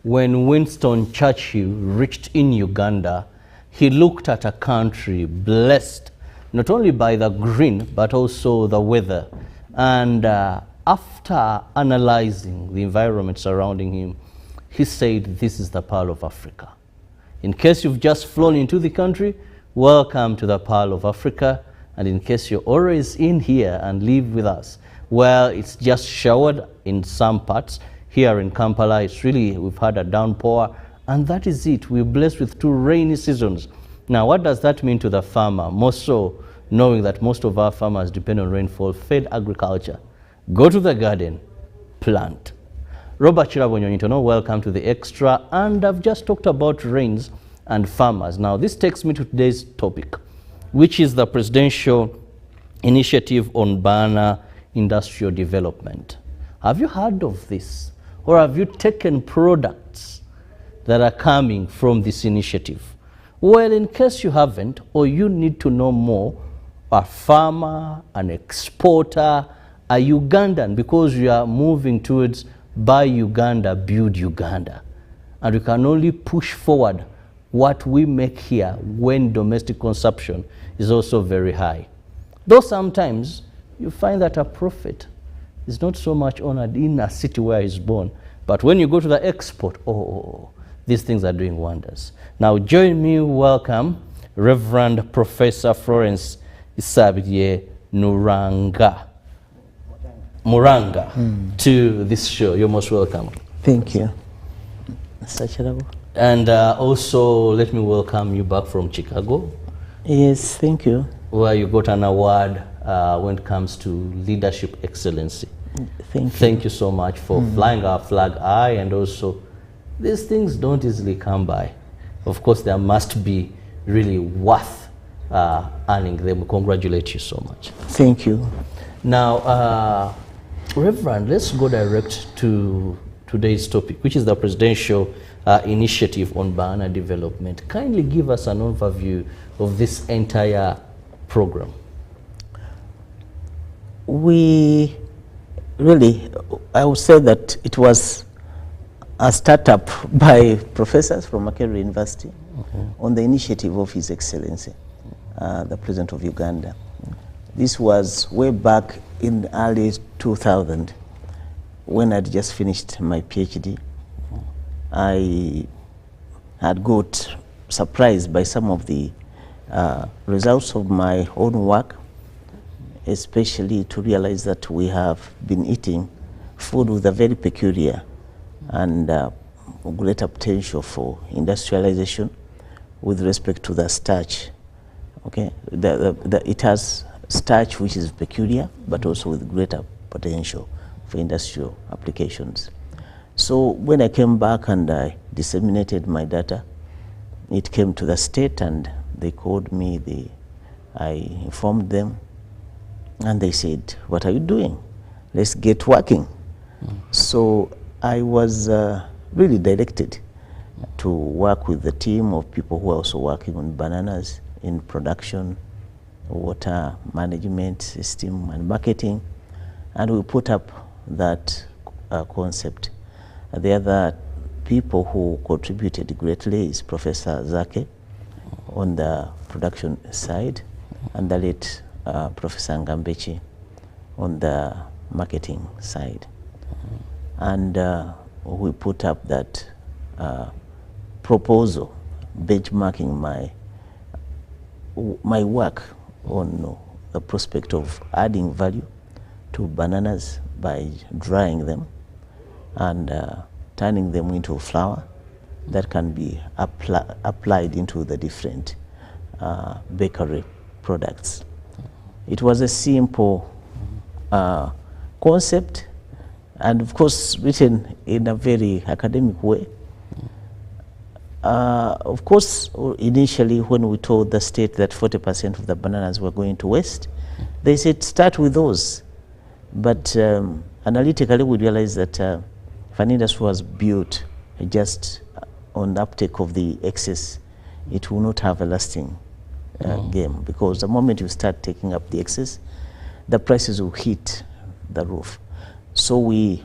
when Winston Churchill reached in Uganda, he looked at a country blessed not only by the green, but also the weather. And after analyzing the environment surrounding him, he said, this is the Pearl of Africa. In case you've just flown into the country, welcome to the Pearl of Africa. And in case you're always in here and live with us, well, it's just showered in some parts. Here in Kampala, it's really, we've had a downpour, and that is it. We're blessed with 2 rainy seasons. Now, what does that mean to the farmer? More so, knowing that most of our farmers depend on rainfall-fed agriculture. Go to the garden, plant. Robert Chirabonyonyitono, welcome to the Extra, and I've just talked about rains and farmers. Now, this takes me to today's topic, which is the Presidential Initiative on Banana Industrial Development. Have you heard of this? Or have you taken products that are coming from this initiative? Well, in case you haven't, or you need to know more, a farmer, an exporter, a Ugandan, because we are moving towards buy Uganda, build Uganda. And we can only push forward what we make here when domestic consumption is also very high. Though sometimes you find that a prophet is not so much honored in a city where he's born, but when you go to the export, these things are doing wonders. Now join me, welcome Reverend Professor Florence Isabye Muranga to this show. You're most welcome. Thank you. And also let me welcome you back from Chicago. Yes, thank you. Where you got an award when it comes to leadership excellency. Thank you so much for flying our flag high, and also these things don't easily come by. Of course, there must be really worth earning them. We congratulate you so much. Thank you. Now, Reverend, let's go direct to today's topic, which is the Presidential Initiative on Banana Development. Kindly give us an overview of this entire program. We really, I would say that it was a startup by professors from Makerere University on the initiative of His Excellency, the President of Uganda. This was way back in the early 2000 when I'd just finished my PhD. I had got surprised by some of the results of my own work, especially to realize that we have been eating food with a very peculiar and greater potential for industrialization with respect to the starch. Okay, it has starch which is peculiar, but also with greater potential for industrial applications. So when I came back and I disseminated my data, it came to the state and they called me, I informed them, and they said, what are you doing? Let's get working. So I was really directed to work with the team of people who are also working on bananas in production, water management system and marketing, and we put up that concept. The other people who contributed greatly is Professor Zake on the production side, and the late Professor Ngambechi on the marketing side. And we put up that proposal benchmarking my work on the prospect of adding value to bananas by drying them and turning them into flour that can be applied into the different bakery products. It was a simple concept, and of course written in a very academic way. Of course, initially when we told the state that 40% of the bananas were going to waste, they said start with those. But analytically we realized that if an industry was built just on the uptake of the excess, it will not have a lasting game, because the moment you start taking up the excess, the prices will hit the roof. So we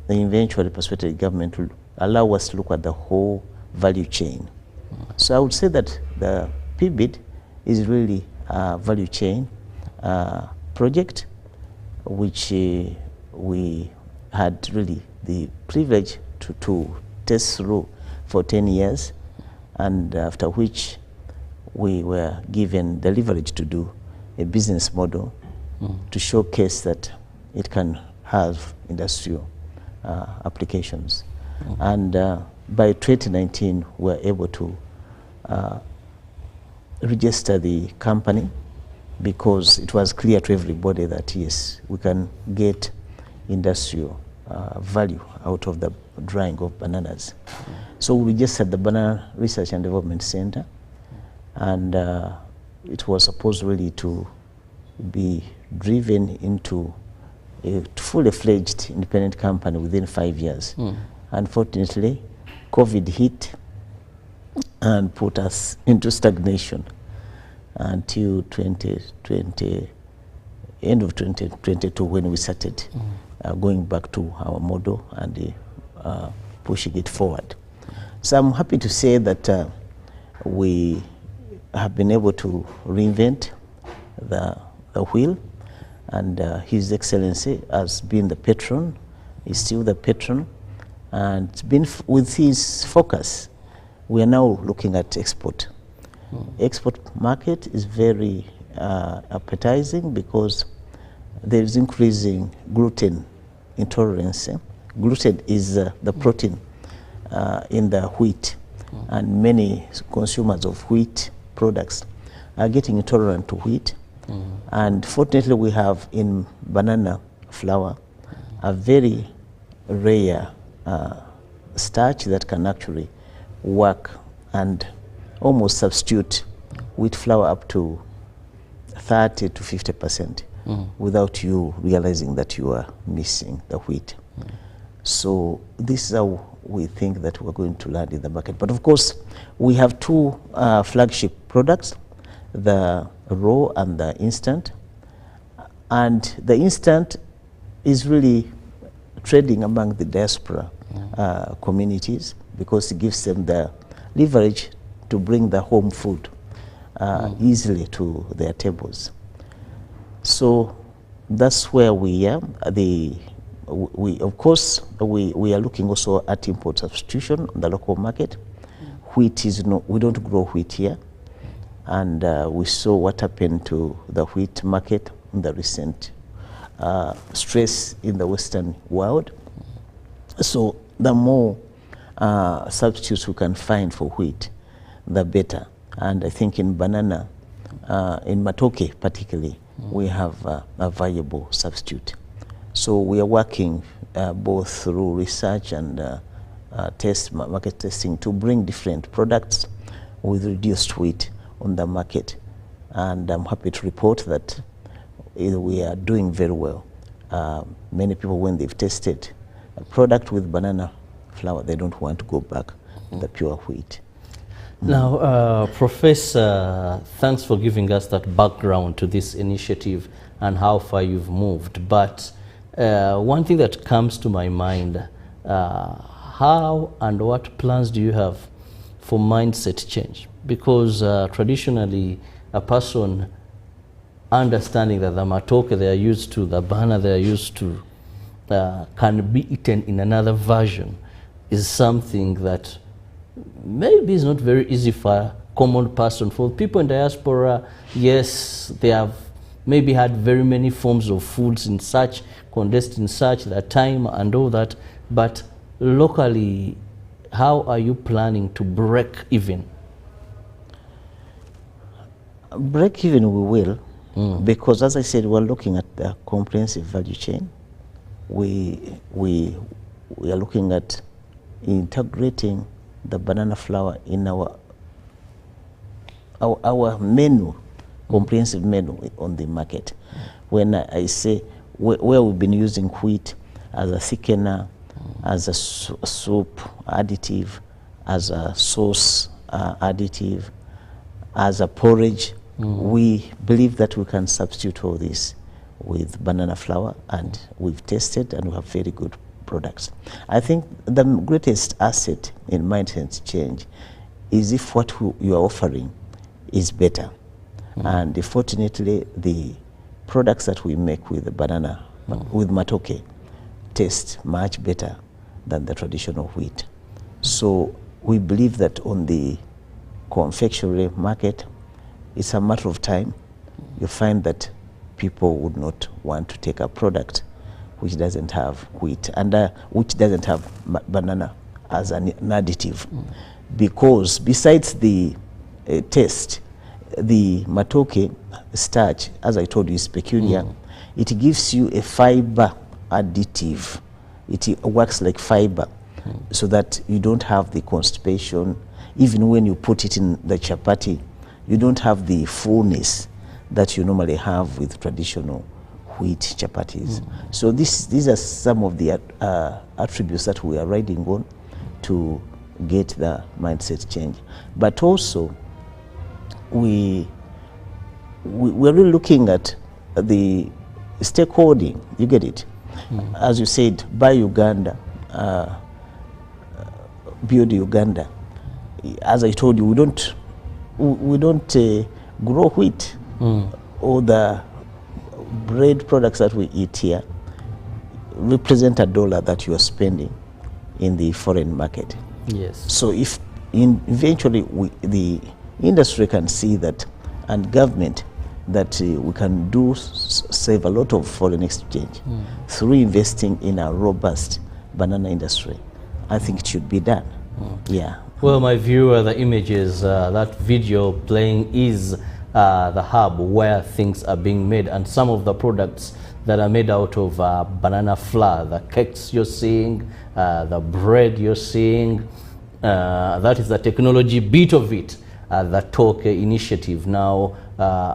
eventually persuaded the government to allow us to look at the whole value chain. So I would say that the PBID is really a value chain project, which we had really the privilege to test through for 10 years, and after which we were given the leverage to do a business model to showcase that it can have industrial applications. And by 2019, we were able to register the company, because it was clear to everybody that yes, we can get industrial value out of the drying of bananas. So we registered the Banana Research and Development Center, and it was supposed really to be driven into a fully fledged independent company within 5 years. Unfortunately, COVID hit and put us into stagnation until 2020, end of 2022, when we started going back to our model and pushing it forward. So I'm happy to say that we have been able to reinvent the wheel, and His Excellency has been the patron, is still the patron, and it's been with his focus, we are now looking at export. Export market is very appetizing, because there is increasing gluten intolerance. Gluten is the protein in the wheat, and many consumers of wheat products are getting intolerant to wheat. And fortunately, we have in banana flour a very rare starch that can actually work and almost substitute wheat flour up to 30 to 50% without you realizing that you are missing the wheat. So this is how we think that we're going to land in the market. But of course, we have two flagship products, the raw and the instant. And the instant is really trading among the diaspora communities, because it gives them the leverage to bring the home food easily to their tables. So that's where we are. Of course, we are looking also at import substitution on the local market. Wheat is we don't grow wheat here, and we saw what happened to the wheat market in the recent stress in the Western world. So the more substitutes we can find for wheat, the better. And I think in banana, in matoke particularly, we have a viable substitute. So we are working both through research and market testing to bring different products with reduced wheat on the market. And I'm happy to report that we are doing very well. Many people, when they've tested a product with banana flour, they don't want to go back to the pure wheat. Now, Professor, thanks for giving us that background to this initiative and how far you've moved. But one thing that comes to my mind, how and what plans do you have for mindset change? Because traditionally, a person understanding that the matoke they are used to, the banana they are used to, can be eaten in another version is something that maybe is not very easy for a common person. For people in diaspora, yes, they have maybe had very many forms of foods in such, condensed in such, the time and all that, but locally, how are you planning to break even? Break even we will, because as I said, we're looking at the comprehensive value chain. We are looking at integrating the banana flour in our menu, comprehensive menu on the market. When I say where we've been using wheat as a thickener, as a soup additive, as a sauce additive, as a porridge, we believe that we can substitute all this with banana flour, and we've tested and we have very good products. I think the greatest asset in mindset change is if what you are offering is better. And fortunately, the products that we make with the banana, with matoke, taste much better than the traditional wheat. So we believe that on the confectionery market, it's a matter of time. You find that people would not want to take a product which doesn't have wheat and which doesn't have banana as an additive. Because besides the taste, the matoke starch, as I told you, is peculiar. It gives you a fiber additive. It works like fiber, so that you don't have the constipation. Even when you put it in the chapati, you don't have the fullness that you normally have with traditional wheat chapatis. So these are some of the attributes that we are riding on to get the mindset change. But also, we're really looking at the stakeholding. You get it? As you said, buy Uganda, build Uganda. As I told you, we don't grow wheat or the bread products that we eat here represent $1 that you are spending in the foreign market. Yes. So if eventually the industry can see that, and government, that we can save a lot of foreign exchange through investing in a robust banana industry, I think it should be done. Yeah. Well, my viewer, the images, that video playing is the hub where things are being made, and some of the products that are made out of banana flour, the cakes you're seeing, the bread you're seeing, that is the technology bit of it, the Toke initiative. Now,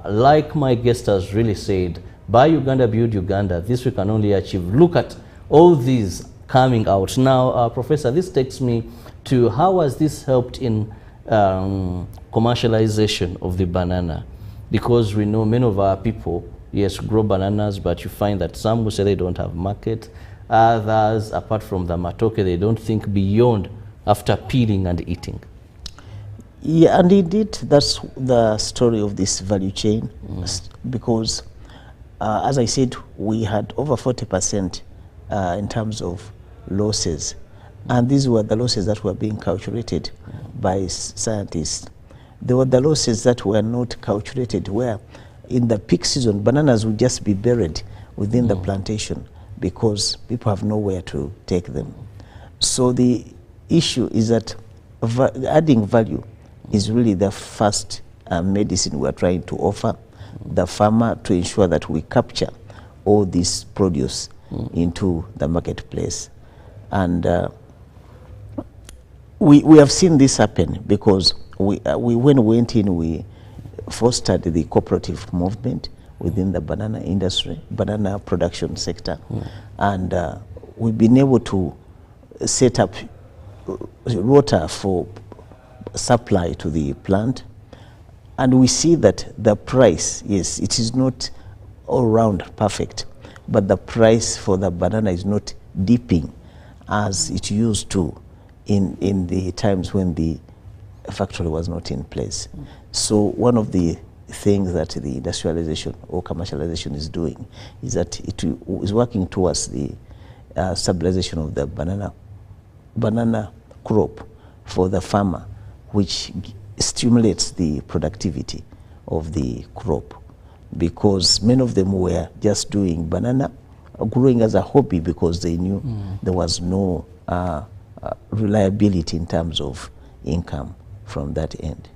like my guest has really said, buy Uganda, build Uganda. This we can only achieve. Look at all these coming out. Now, Professor, this takes me to how has this helped in commercialization of the banana? Because we know many of our people, yes, grow bananas, but you find that some will say they don't have market. Others, apart from the matoke, they don't think beyond after peeling and eating. Yeah, and indeed, that's the story of this value chain, because as I said, we had over 40% in terms of losses, and these were the losses that were being calculated by scientists. There were the losses that were not calculated, where in the peak season, bananas would just be buried within the plantation because people have nowhere to take them. So the issue is that adding value is really the first medicine we are trying to offer the farmer to ensure that we capture all this produce into the marketplace. And we have seen this happen because when we went in, we fostered the cooperative movement within the banana industry, banana production sector. And we've been able to set up rota for supply to the plant, and we see that the price, yes, it is not all round perfect, but the price for the banana is not dipping as it used to in the times when the factory was not in place. So one of the things that the industrialization or commercialization is doing is that it is working towards the stabilization of the banana crop for the farmer, which stimulates the productivity of the crop, because many of them were just doing banana, growing as a hobby because they knew there was no reliability in terms of income from that end.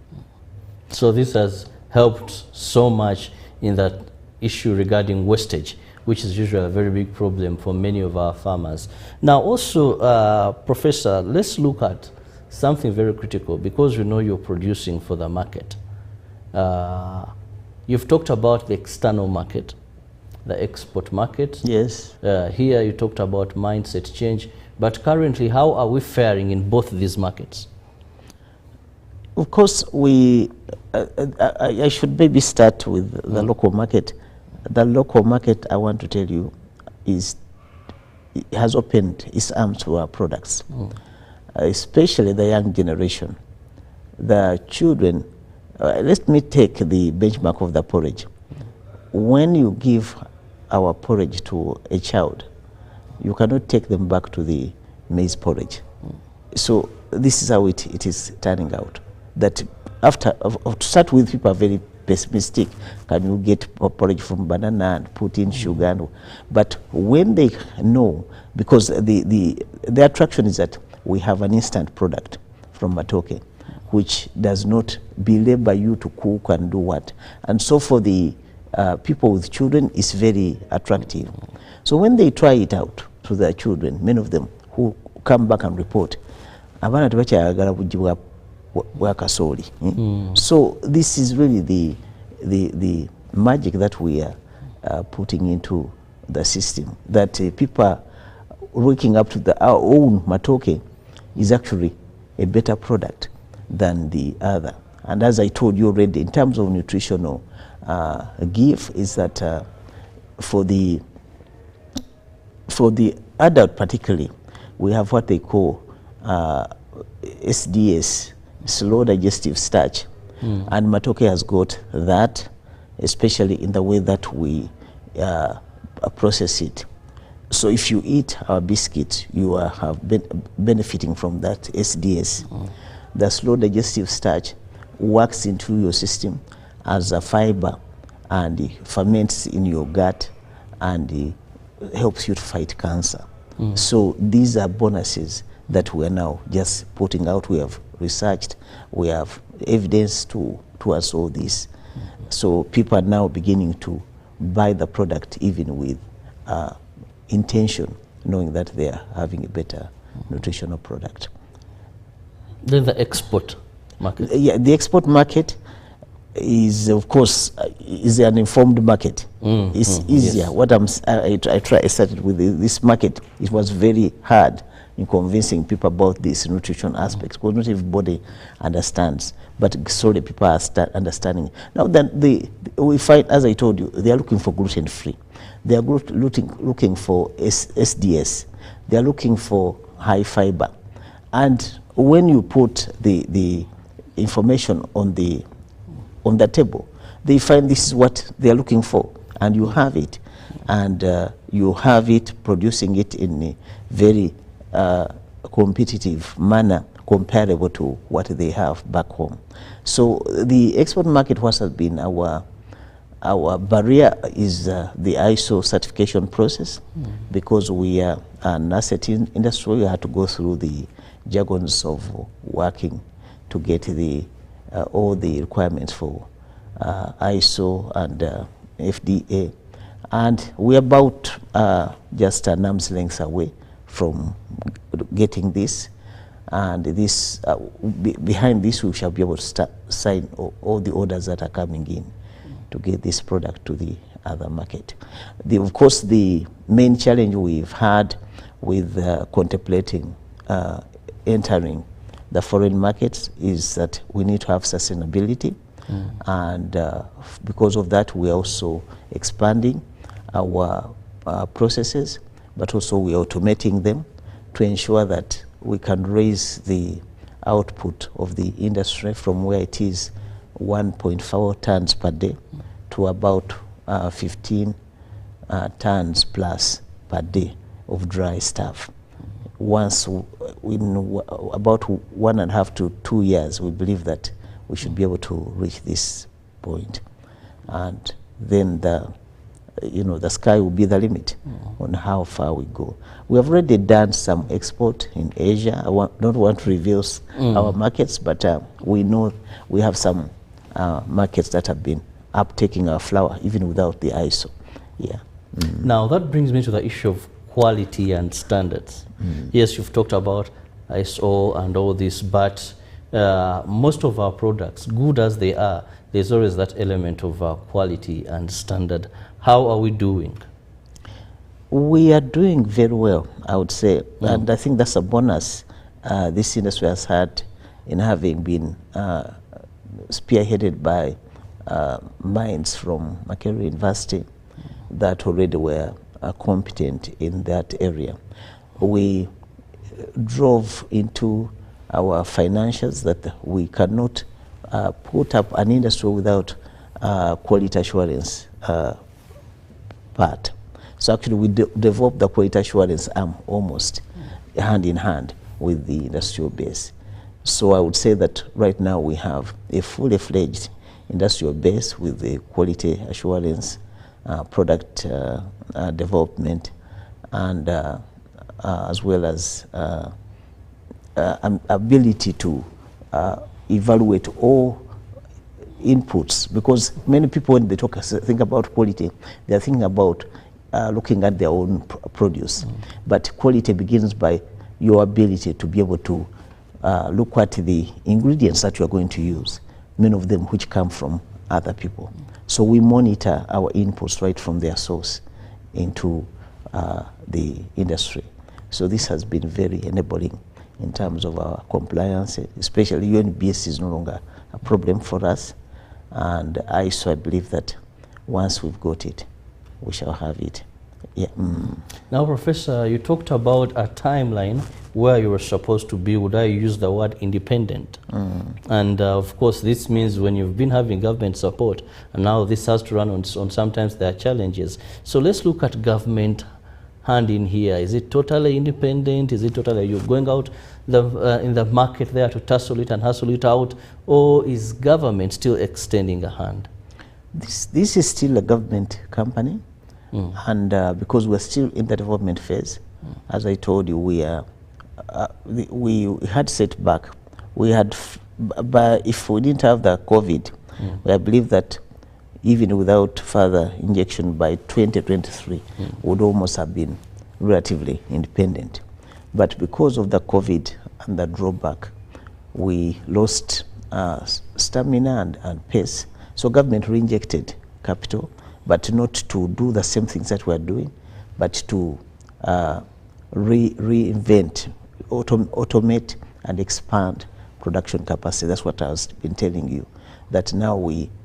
So this has helped so much in that issue regarding wastage, which is usually a very big problem for many of our farmers. Now also, Professor, let's look at something very critical, because we know you're producing for the market. You've talked about the external market, the export market. Yes. Here you talked about mindset change, but currently how are we faring in both these markets? Of course, I should maybe start with the local market. The local market, I want to tell you, is has opened its arms to our products, especially the young generation. The children, let me take the benchmark of the porridge. When you give our porridge to a child, you cannot take them back to the maize porridge. So this is how it is turning out. That after, to start with, people are very pessimistic. Can you get porridge from banana and put in sugar? And, but when they know, because the attraction is that we have an instant product from Matoke, which does not belabor you to cook and do what. And so for the people with children, it's very attractive. So when they try it out to their children, many of them who come back and report, abana tebakyayagala bugi bwa kasooli. So this is really the magic that we are putting into the system, that people are waking up to our own Matoke is actually a better product than the other. And as I told you already, in terms of nutritional give, is that for the adult particularly, we have what they call SDS, slow digestive starch, and Matoke has got that, especially in the way that we process it. So if you eat our biscuits, you are benefiting from that SDS. The slow digestive starch works into your system as a fiber and ferments in your gut and helps you to fight cancer. So these are bonuses that we are now just putting out. We have researched, we have evidence towards all this. So people are now beginning to buy the product even with intention, knowing that they are having a better nutritional product. Then the export market. Yeah, the export market is, of course, is an informed market. It's easier. Yes. What I started with this market. It was very hard in convincing people about this nutrition aspects, because not everybody understands. But slowly people are understanding. Now then, we find, as I told you, they are looking for gluten-free. They are looking for SDS. They are looking for high fiber. And when you put the information on the table, they find this is what they are looking for, and you have it, and you have it, producing it in a very competitive manner comparable to what they have back home. So the export market, what has been our barrier is the ISO certification process, because we are an asset industry. We had to go through the jargons of working to get all the requirements for ISO and FDA, and we're about just an arm's length away from getting this, and this behind this we shall be able to sign all the orders that are coming in to get this product to the other market. Of course, the main challenge we've had with contemplating entering the foreign markets is that we need to have sustainability, and because of that we are also expanding our processes, but also we are automating them to ensure that we can raise the output of the industry from where it is 1.4 tons per day to about 15 tons plus per day of dry stuff. Once in about 1.5 to 2 years, we believe that we should be able to reach this point, and then the sky will be the limit on how far we go. We have already done some export in Asia. I don't want to reveal our markets, but we know we have some markets that have been uptaking our flour even without the ISO. Yeah. Now that brings me to the issue of quality and standards. Yes, you've talked about ISO and all this, but most of our products, good as they are, there's always that element of quality and standard. How are we doing? We are doing very well, I would say, and I think that's a bonus this industry has had in having been spearheaded by minds from Makerere University that already were competent in that area. We drove into our financials that we cannot put up an industry without quality assurance part. So actually we developed the quality assurance arm almost hand in hand with the industrial base. So I would say that right now we have a fully fledged industrial base with the quality assurance, product development, and as well as ability to evaluate all inputs, because many people when they think about quality, they are thinking about looking at their own produce. But quality begins by your ability to be able to look at the ingredients that you are going to use, many of them which come from other people. So we monitor our inputs right from their source into the industry. So this has been very enabling in terms of our compliance, especially UNBS is no longer a problem for us. And I believe that once we've got it, we shall have it. Yeah. Now, Professor, you talked about a timeline where you were supposed to be, would I use the word independent? And of course, this means when you've been having government support, and now this has to run on sometimes there are challenges. So let's look at government hand in here. Is it totally independent? Is it totally, you're going out in the market there to tussle it and hustle it out? Or is government still extending a hand? This is still a government company. And because we're still in the development phase, as I told you, we had setback. We had, but if we didn't have the COVID, I believe that even without further injection by 2023, would almost have been relatively independent. But because of the COVID and the drawback, we lost stamina and pace. So government reinjected capital, but not to do the same things that we're doing, but to reinvent, automate and expand production capacity. That's what I've been telling you, that now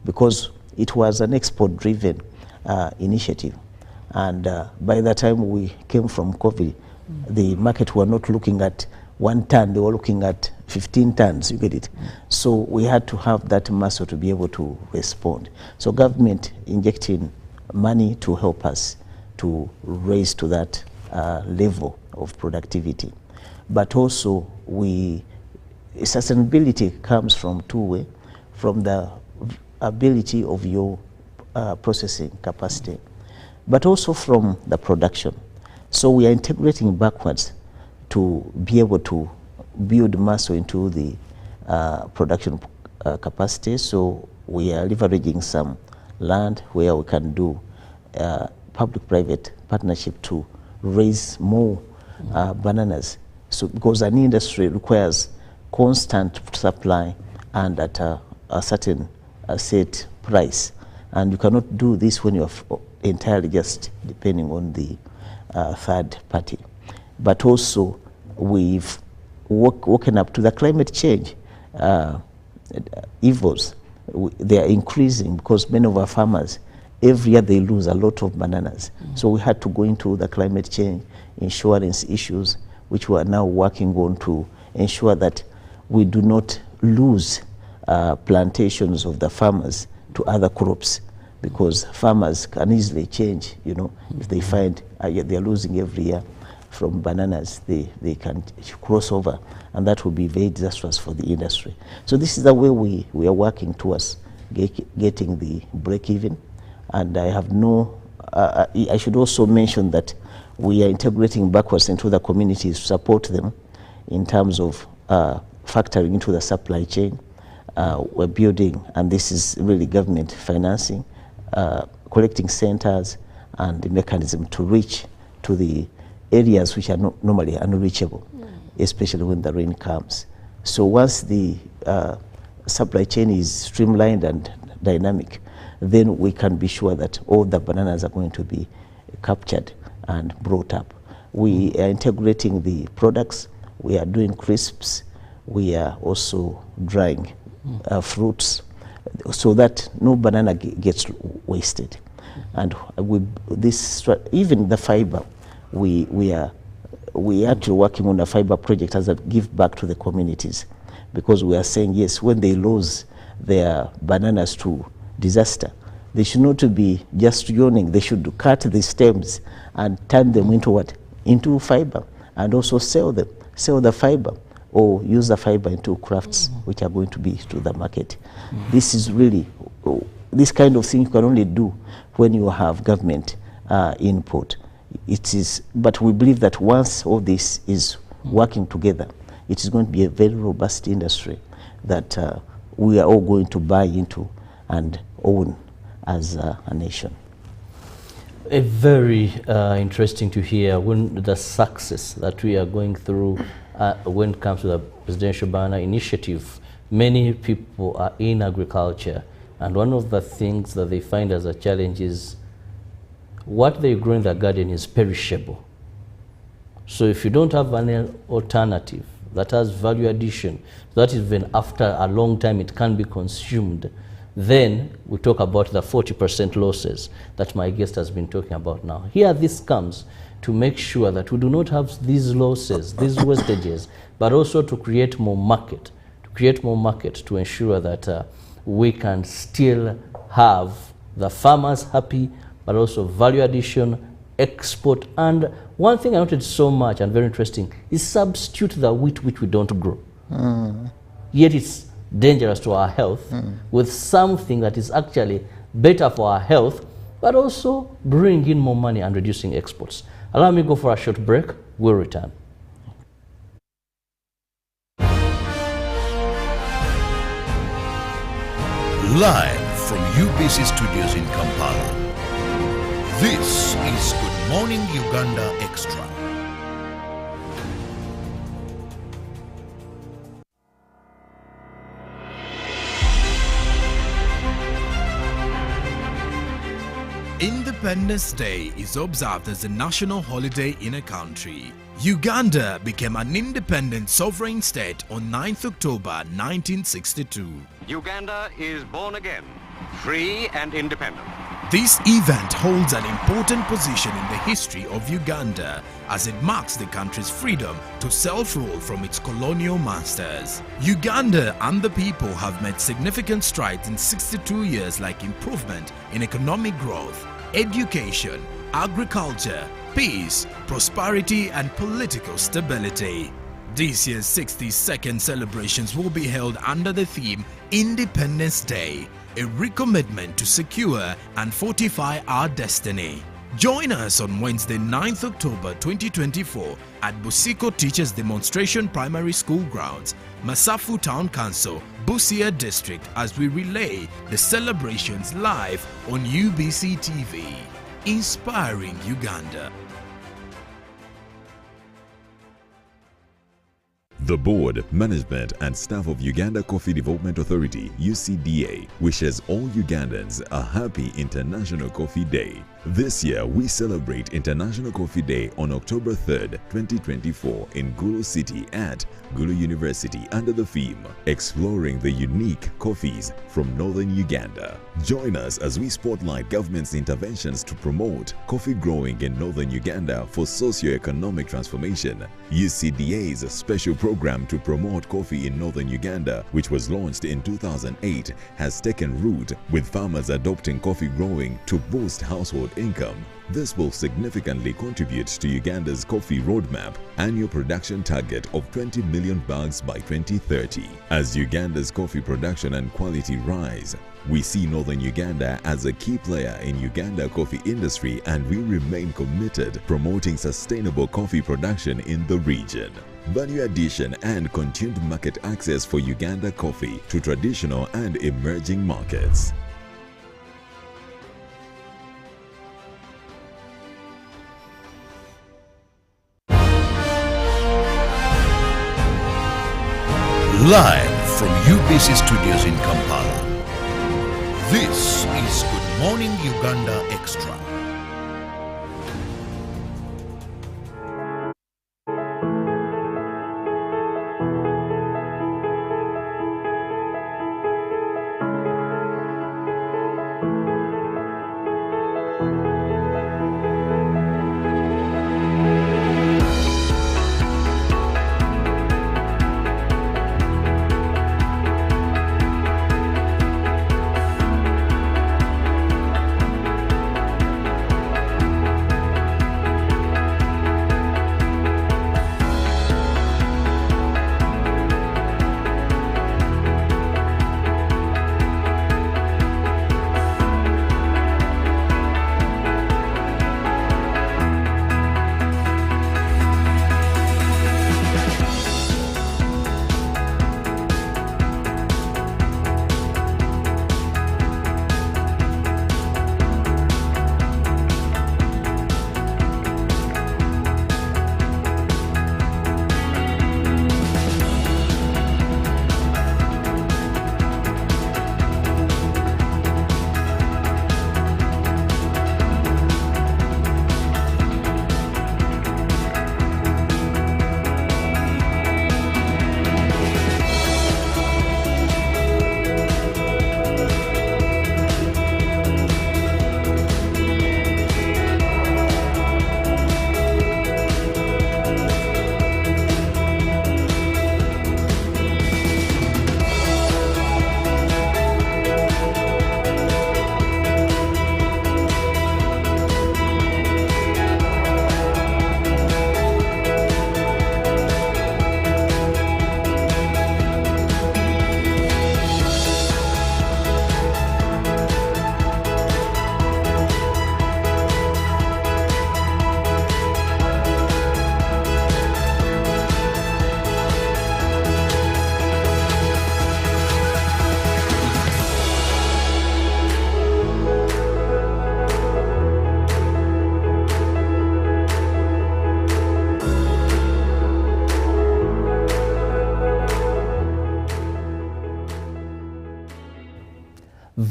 because it was an export-driven initiative, and by the time we came from COVID, the market were not looking at 1 ton, they were looking at 15 tons, you get it? So we had to have that muscle to be able to respond. So government injecting money to help us to raise to that level of productivity. But also sustainability comes from two ways, from the ability of your processing capacity, but also from the production. So we are integrating backwards to be able to build muscle into the production capacity. So we are leveraging some land where we can do public-private partnership to raise more bananas. So because an industry requires constant supply and at a certain set price, and you cannot do this when you're entirely just depending on the third party. But also we've woken up to the climate change evils. They are increasing because many of our farmers, every year they lose a lot of bananas. So we had to go into the climate change insurance issues, which we are now working on to ensure that we do not lose plantations of the farmers to other crops, because farmers can easily change, you know, if they find they're losing every year from bananas, they can cross over, and that will be very disastrous for the industry. So this is the way we are working towards getting the break-even. And I have I should also mention that we are integrating backwards into the communities to support them in terms of factoring into the supply chain. We're building, and this is really government financing, collecting centers and the mechanism to reach to the areas which are normally unreachable, especially when the rain comes. So once the supply chain is streamlined and dynamic, then we can be sure that all the bananas are going to be captured and brought up. We are integrating the products, we are doing crisps, we are also drying fruits, so that no banana gets wasted. And even the fiber, we are actually working on a fiber project as a give back to the communities, because we are saying, yes, when they lose their bananas to disaster, they should not be just yawning. They should cut the stems and turn them into what? Into fiber, and also sell the fiber, or use the fiber into crafts which are going to be to the market. This is really, this kind of thing you can only do when you have government input. But we believe that once all this is working together, it is going to be a very robust industry that we are all going to buy into and own as a nation. A very interesting to hear when the success that we are going through when it comes to the Presidential Banana Initiative. Many people are in agriculture, and one of the things that they find as a challenge is what they grow in the garden is perishable. So if you don't have an alternative that has value addition, that even after a long time it can be consumed, then we talk about the 40% losses that my guest has been talking about now. Here this comes to make sure that we do not have these losses, these wastages, but also to create more market, to ensure that we can still have the farmers happy, but also value addition, export. And one thing I noted so much and very interesting is substitute the wheat which we don't grow. Yet it's dangerous to our health with something that is actually better for our health, but also bring in more money and reducing exports. Allow me to go for a short break. We'll return. Live from UBC studios in Kampala, this is Good Morning Uganda Extra. Independence Day is observed as a national holiday in a country. Uganda became an independent sovereign state on 9th October 1962. Uganda is born again, free and independent. This event holds an important position in the history of Uganda as it marks the country's freedom to self-rule from its colonial masters. Uganda and the people have made significant strides in 62 years, like improvement in economic growth, education, agriculture, peace, prosperity and political stability. This year's 62nd celebrations will be held under the theme Independence Day, a recommitment to secure and fortify our destiny. Join us on Wednesday 9th October 2024 at Busiko Teachers Demonstration Primary School grounds, Masafu Town Council, Busia District, as we relay the celebrations live on UBC TV. Inspiring Uganda. The Board, Management and Staff of Uganda Coffee Development Authority (UCDA) wishes all Ugandans a happy International Coffee Day. This year, we celebrate International Coffee Day on October 3rd, 2024 in Gulu City at Gulu University under the theme Exploring the Unique Coffees from Northern Uganda. Join us as we spotlight government's interventions to promote coffee growing in Northern Uganda for socio-economic transformation. UCDA's special program to promote coffee in Northern Uganda, which was launched in 2008, has taken root, with farmers adopting coffee growing to boost household income. This will significantly contribute to Uganda's coffee roadmap annual production target of 20 million bags by 2030. As Uganda's coffee production and quality rise, we see Northern Uganda as a key player in Uganda coffee industry, and we remain committed promoting sustainable coffee production in the region. Value addition and continued market access for Uganda coffee to traditional and emerging markets. Live from UBC studios in Kampala, this is Good Morning Uganda Extra.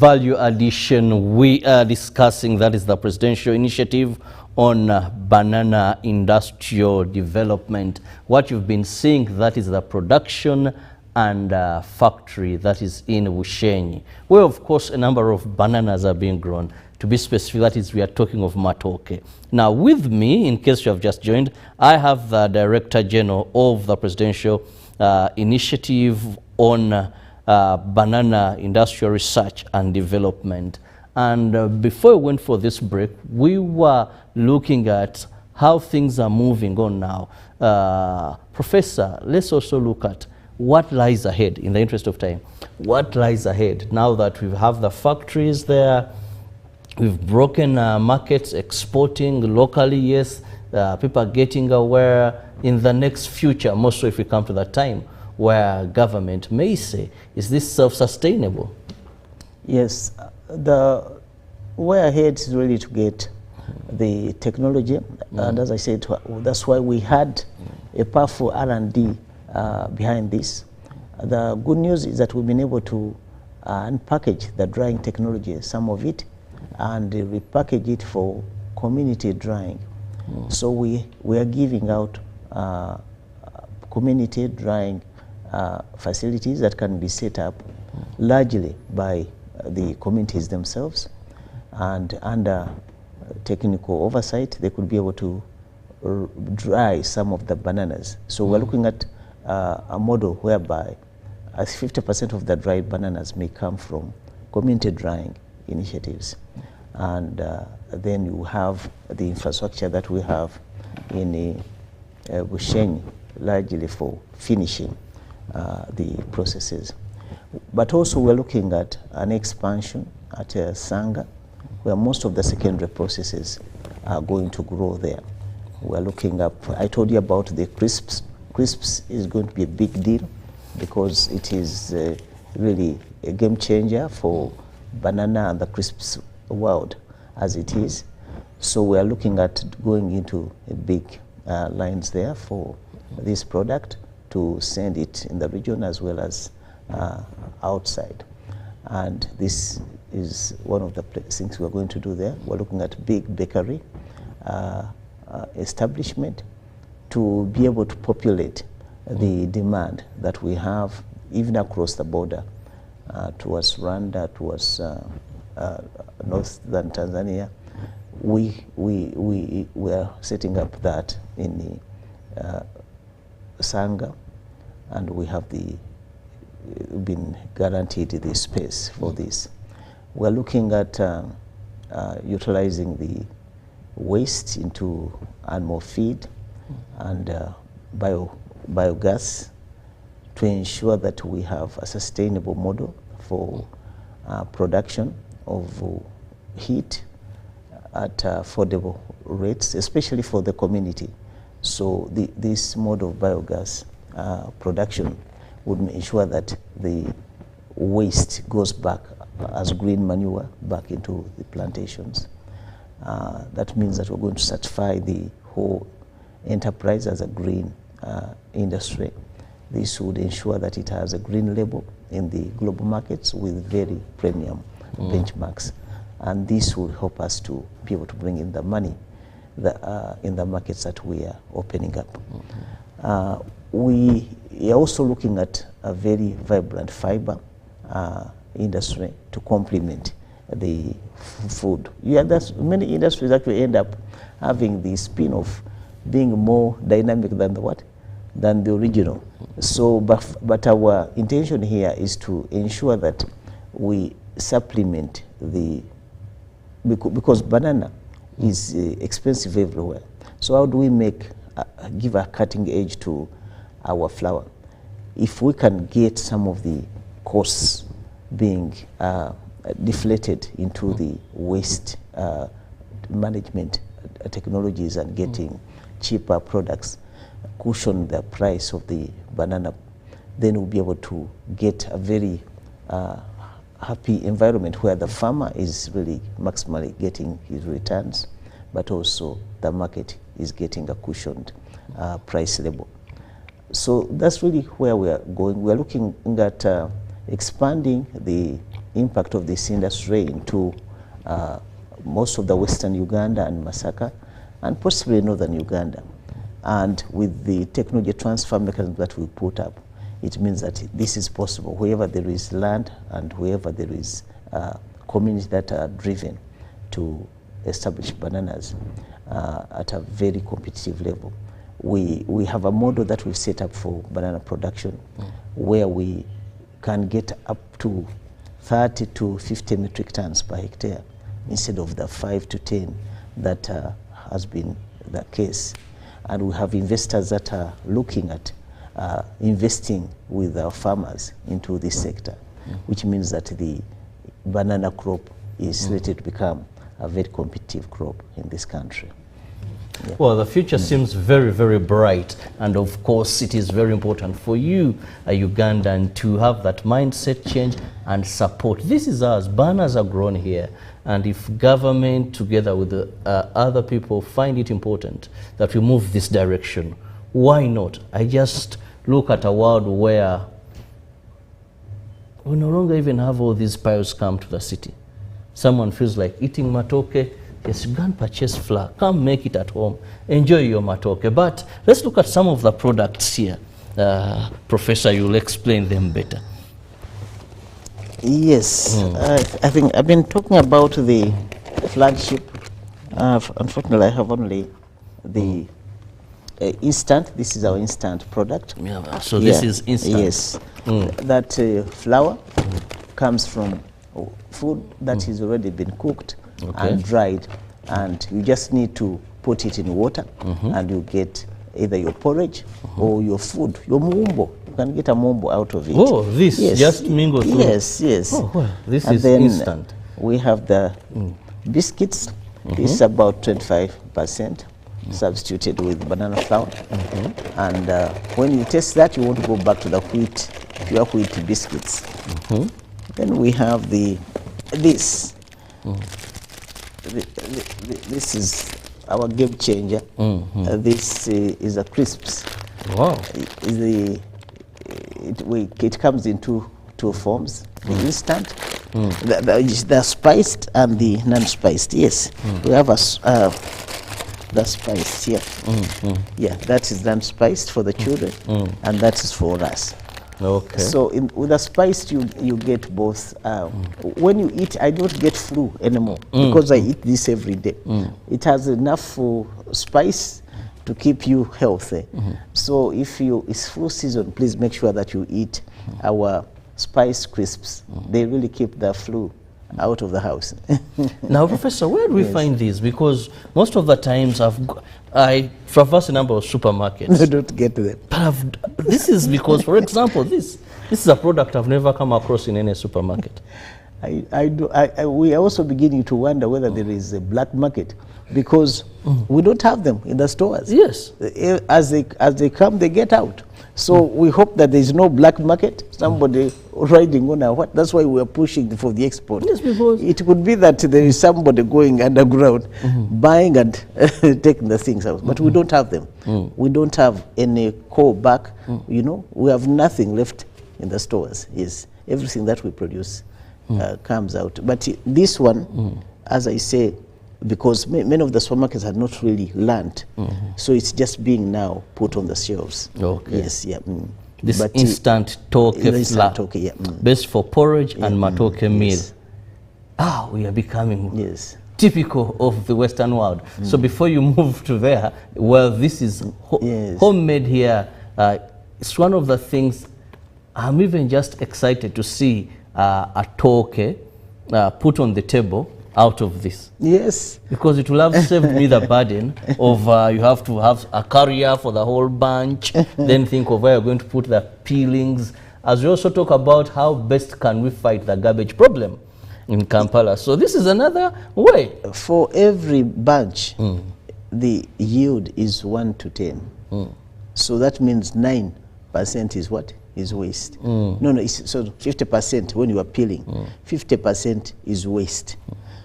value addition we are discussing. That is the presidential initiative on banana industrial development. What you've been seeing, that is the production and factory that is in Bushenyi, where of course a number of bananas are being grown. To be specific, that is, we are talking of Matoke. Now with me, in case you have just joined, I have the Director General of the Presidential Initiative on Banana Industrial Research and Development. And before we went for this break, we were looking at how things are moving on now. Professor, let's also look at what lies ahead, in the interest of time. What lies ahead now that we have the factories there, we've broken markets, exporting locally, yes, people are getting aware. In the next future, more so if we come to that time, where government may say, is this self-sustainable? Yes, the way ahead is really to get the technology, and as I said, that's why we had a powerful R&D behind this. The good news is that we've been able to unpackage the drying technology, some of it, and repackage it for community drying. So we are giving out community drying facilities that can be set up largely by the communities themselves, and under technical oversight they could be able to dry some of the bananas. So we're looking at a model whereby 50% of the dried bananas may come from community drying initiatives, and then you have the infrastructure that we have in Bushenyi largely for finishing the processes. But also we're looking at an expansion at Sanga, where most of the secondary processes are going to grow there. We're looking up, I told you about the crisps. Crisps is going to be a big deal because it is really a game changer for banana and the crisps world as it is. So we're looking at going into a big lines there for this product to send it in the region as well as outside. And this is one of the things we're going to do there. We're looking at big bakery establishment to be able to populate the demand that we have even across the border towards Rwanda, towards northern Tanzania. We are setting up that in the Sanga, and we have been guaranteed the space for this. We're looking at utilizing the waste into animal feed and biogas to ensure that we have a sustainable model for production of heat at affordable rates, especially for the community. So this mode of biogas production would ensure that the waste goes back as green manure back into the plantations. That means that we're going to certify the whole enterprise as a green industry. This would ensure that it has a green label in the global markets with very premium benchmarks. And this will help us to be able to bring in the money in the markets that we are opening up. We are also looking at a very vibrant fiber industry to complement the food. Yeah, there's many industries that we end up having the spin of being more dynamic than the original. So, but our intention here is to ensure that we supplement because banana is expensive everywhere. So how do we give a cutting edge to our flour? If we can get some of the costs being deflated into the waste management technologies and getting cheaper products, cushion the price of the banana, then we'll be able to get a very happy environment where the farmer is really maximally getting his returns, but also the market is getting a cushioned price level. So that's really where we are going. We are looking at expanding the impact of this industry into most of the western Uganda and Masaka, and possibly northern Uganda. And with the technology transfer mechanism that we put up, it means that this is possible wherever there is land and wherever there is communities that are driven to establish bananas at a very competitive level. We have a model that we've set up for banana production where we can get up to 30 to 50 metric tons per hectare instead of the 5 to 10 that has been the case. And we have investors that are looking at investing with our farmers into this sector, which means that the banana crop is slated to become a very competitive crop in this country. Yeah. Well, the future seems very, very bright, and of course it is very important for you, a Ugandan, to have that mindset change and support. This is us. Bananas are grown here, and if government together with the other people find it important that we move this direction, why not? I just look at a world where we no longer even have all these piles come to the city. Someone feels like eating matoke. Yes, you can purchase flour. Come make it at home. Enjoy your matoke. But let's look at some of the products here. Professor, you'll explain them better. Yes, I think I've been talking about the flagship. Unfortunately, I have only the instant. This is our instant product. Yeah, so this is instant. Yes, that flour comes from food that is already been cooked and dried, and you just need to put it in water and you get either your porridge or your food, your mumbo. You can get a mumbo out of it. Oh, this just mingle through. Yes, yes. Oh, well, this and is then instant. We have the biscuits. This is about 25% substituted with banana flour. And when you taste that, you want to go back to the pure wheat biscuits. Then we have this. This is our game changer. This is a crisps. Wow. It comes in two forms: the instant, the spiced, and the non-spiced. Yes, we have the spiced here. Yeah, that is non-spiced for the children, and that is for us. Okay. So with the spiced, you get both. When you eat, I don't get flu anymore because I eat this every day. It has enough spice to keep you healthy. So if it's flu season, please make sure that you eat our spice crisps. They really keep the flu out of the house. Now, Professor, where do we find these? Because most of the times I traverse a number of supermarkets. I don't get them. But this is because, for example, this is a product I've never come across in any supermarket. We are also beginning to wonder whether there is a black market, because we don't have them in the stores. Yes. As they come, they get out. So we hope that there is no black market, somebody riding on what. That's why we are pushing for the export. Yes, because it could be that there is somebody going underground, buying and taking the things out. But we don't have them. We don't have any core back. You know, we have nothing left in the stores. Yes, everything that we produce comes out. But this one, as I say, because many of the supermarkets had not really learned, so it's just being now put on the shelves. Okay. Yes, yeah. This instant toke flour, best for porridge and matoke meal. We are becoming typical of the Western world. So before you move to there, well, this is homemade here. It's one of the things I'm even just excited to see a toke put on the table out of this. Yes. Because it will have saved me the burden of you have to have a carrier for the whole bunch, then think of where you're going to put the peelings. As we also talk about how best can we fight the garbage problem in Kampala. So this is another way. For every bunch, the yield is 1 to 10. So that means 9% is what? Is waste. No, so 50% when you are peeling, 50% is waste.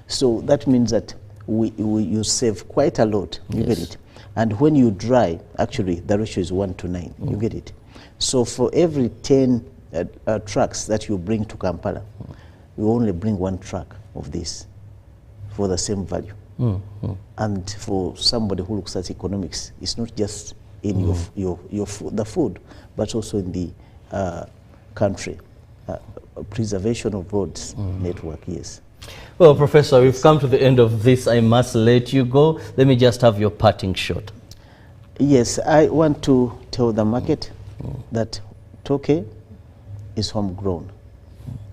So that means that you save quite a lot. You get it? And when you dry, actually the ratio is 1 to 9. You get it? So for every 10 trucks that you bring to Kampala, we only bring one truck of this for the same value. And for somebody who looks at economics, it's not just in the food, but also in the country. Preservation of roads network, yes. Well, Professor, we've come to the end of this. I must let you go. Let me just have your parting shot. Yes, I want to tell the market that Toke is homegrown.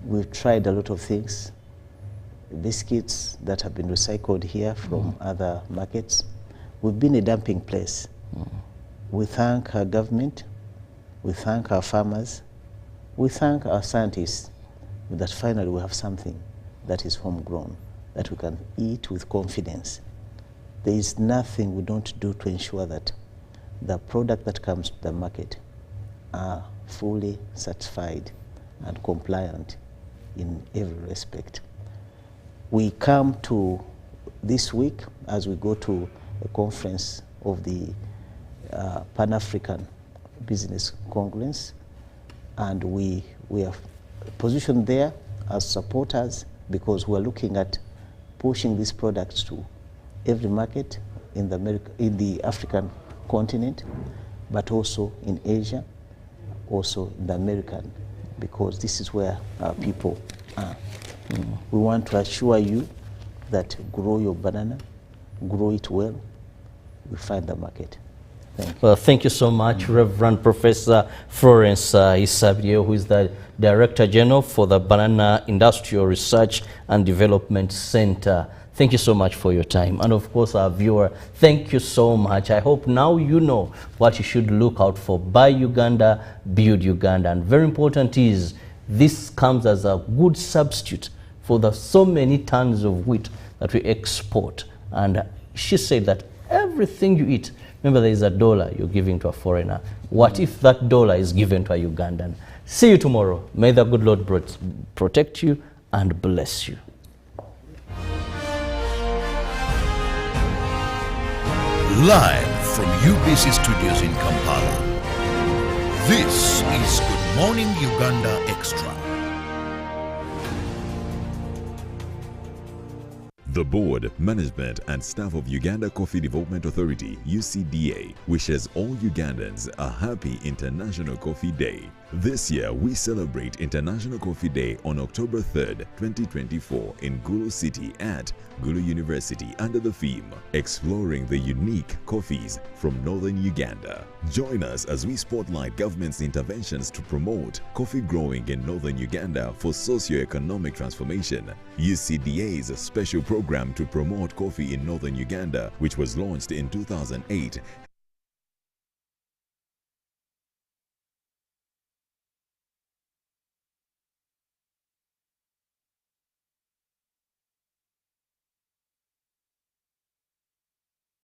We've tried a lot of things. Biscuits that have been recycled here from other markets. We've been a dumping place. We thank our government, we thank our farmers, we thank our scientists that finally we have something that is homegrown, that we can eat with confidence. There is nothing we don't do to ensure that the product that comes to the market are fully certified and compliant in every respect. We come to this week as we go to a conference of the Pan-African Business Congress, and we are positioned there as supporters because we're looking at pushing these products to every market in the African continent, but also in Asia, also in the American, because this is where our people are. We want to assure you that grow your banana, grow it well, we find the market. Thank you. Well, thank you so much, Reverend Professor Florence Isabio, who is the Director General for the Banana Industrial Research and Development Center. Thank you so much for your time. And of course, our viewer, thank you so much. I hope now you know what you should look out for. Buy Uganda, build Uganda. And very important is, this comes as a good substitute for the so many tons of wheat that we export. And she said that everything you eat, remember there is $1 you're giving to a foreigner. What if that $1 is given to a Ugandan? See you tomorrow. May the good Lord protect you and bless you. Live from UBC Studios in Kampala, this is Good Morning Uganda Extra. The board, management and staff of Uganda Coffee Development Authority (UCDA) wishes all Ugandans a happy International Coffee Day. This year, we celebrate International Coffee Day on October 3rd, 2024 in Gulu City at Gulu University under the theme, Exploring the Unique Coffees from Northern Uganda. Join us as we spotlight government's interventions to promote coffee growing in Northern Uganda for socio-economic transformation. UCDA's special program to promote coffee in Northern Uganda, which was launched in 2008,